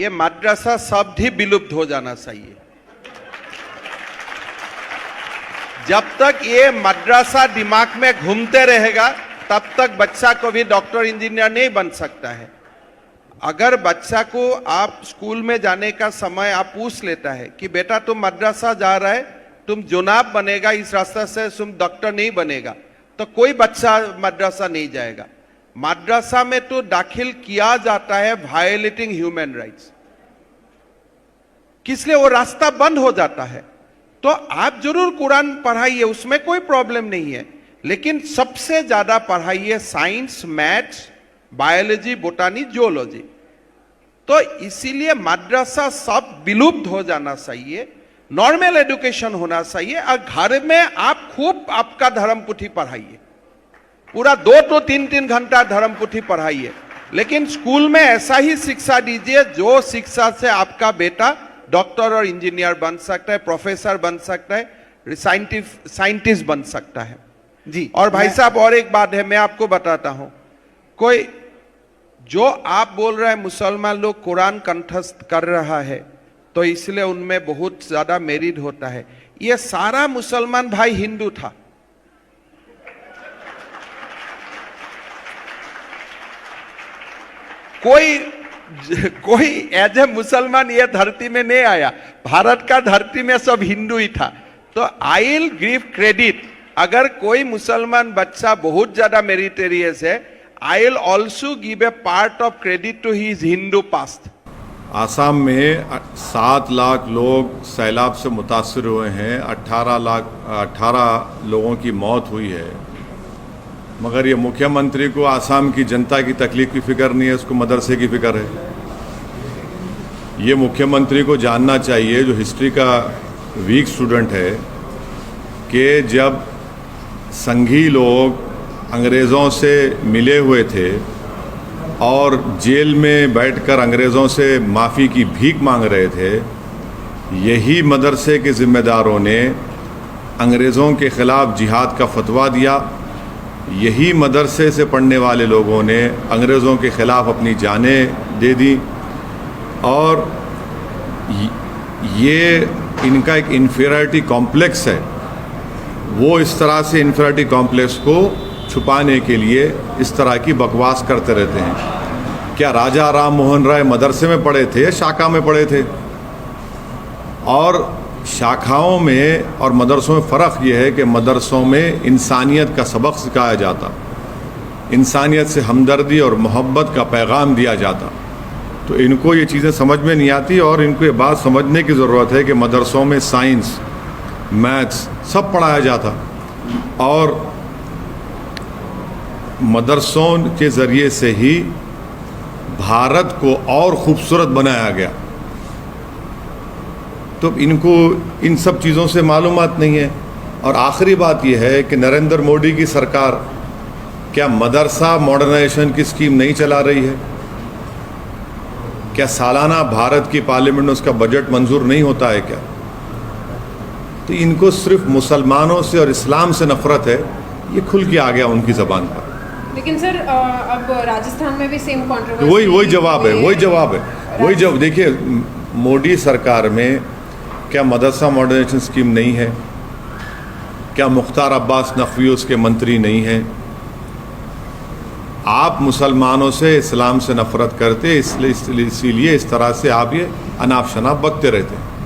ये मद्रसा शब्द ही विलुप्त हो जाना चाहिए। जब तक ये मद्रसा दिमाग में घूमते रहेगा तब तक बच्चा को भी डॉक्टर इंजीनियर नहीं बन सकता है। अगर बच्चा को आप स्कूल में जाने का समय आप पूछ लेता है कि बेटा तुम मद्रसा जा रहा है, तुम जुनाब बनेगा, इस रास्ते से तुम डॉक्टर नहीं बनेगा, तो कोई बच्चा मद्रसा नहीं जाएगा। मद्रसा में तो दाखिल किया जाता है वायलेटिंग ह्यूमन राइट्स, किसलिए वो रास्ता बंद हो जाता है। तो आप जरूर कुरान पढ़ाइए, उसमें कोई प्रॉब्लम नहीं है, लेकिन सबसे ज्यादा पढ़ाइए साइंस, मैथ्स, बायोलॉजी, बोटानी, जियोलॉजी। तो इसीलिए मद्रसा सब विलुप्त हो जाना चाहिए, नॉर्मल एजुकेशन होना चाहिए। और घर में आप खूब आपका धर्म पुथी पढ़ाइए, पूरा 2 to 3 घंटा धर्म पुथी पढ़ाइए, लेकिन स्कूल में ऐसा ही शिक्षा दीजिए जो शिक्षा से आपका बेटा डॉक्टर और इंजीनियर बन सकता है, प्रोफेसर बन सकता है, साइंटिस्ट बन सकता है। जी। और भाई साहब और एक बात है, मैं आपको बताता हूं, कोई जो आप बोल रहे हैं मुसलमान लोग कुरान कंठस्थ कर रहा है तो इसलिए उनमें बहुत ज्यादा मेरिट होता है, ये सारा मुसलमान भाई हिंदू था। कोई एज ए मुसलमान ये धरती में नहीं आया, भारत का धरती में सब हिंदू ही था। तो आई विल गिव क्रेडिट, अगर कोई मुसलमान बच्चा बहुत ज्यादा मेरिटेरियस है, I will also give a part of credit to his Hindu past. Assam में 7 लाख लोग सैलाब से मुतासर हुए हैं, 18 लोगों की मौत हुई है, मगर ये मुख्यमंत्री को आसाम की जनता की तकलीफ की फिक्र नहीं है, उसको मदरसे की फिक्र है। ये मुख्यमंत्री को जानना चाहिए, जो हिस्ट्री का वीक स्टूडेंट है, कि जब संघी लोग अंग्रेज़ों से मिले हुए थे और जेल में बैठकर अंग्रेज़ों से माफ़ी की भीख मांग रहे थे, यही मदरसे के ज़िम्मेदारों ने अंग्रेज़ों के ख़िलाफ़ जिहाद का फतवा दिया। यही मदरसे से पढ़ने वाले लोगों ने अंग्रेज़ों के ख़िलाफ़ अपनी जानें दे दी। और ये इनका एक इन्फीरियरिटी कॉम्प्लेक्स है, वो इस तरह से इन्फीरियरिटी कॉम्प्लेक्स को छुपाने के लिए इस तरह की बकवास करते रहते हैं। क्या राजा राम मोहन राय मदरसे में पढ़े थे, शाखा में पढ़े थे? और शाखाओं में और मदरसों में फ़र्क यह है कि मदरसों में इंसानियत का सबक सिखाया जाता, इंसानियत से हमदर्दी और मोहब्बत का पैगाम दिया जाता। तो इनको ये चीज़ें समझ में नहीं आती, और इनको ये बात समझने की ज़रूरत है कि मदरसों में साइंस, मैथ्स सब पढ़ाया जाता, और मदरसों के ज़रिए से ही भारत को और ख़ूबसूरत बनाया गया। तो इनको इन सब चीज़ों से मालूमात नहीं है। और आखिरी बात यह है कि नरेंद्र मोदी की सरकार क्या मदरसा मॉडर्नाइजेशन की स्कीम नहीं चला रही है? क्या सालाना भारत की पार्लियामेंट में उसका बजट मंजूर नहीं होता है क्या? तो इनको सिर्फ मुसलमानों से और इस्लाम से नफरत है, ये खुल के आ गया उनकी ज़बान पर। लेकिन सर अब राजस्थान में भी सेम कंट्रोवर्सी, वही जवाब है। देखिए, मोदी सरकार में क्या मदरसा मॉडर्नाइजेशन स्कीम नहीं है? क्या मुख्तार अब्बास नकवी उसके मंत्री नहीं हैं? आप मुसलमानों से, इस्लाम से नफरत करते, इसीलिए इस तरह से आप ये अनाप शनाप बकते रहते हैं।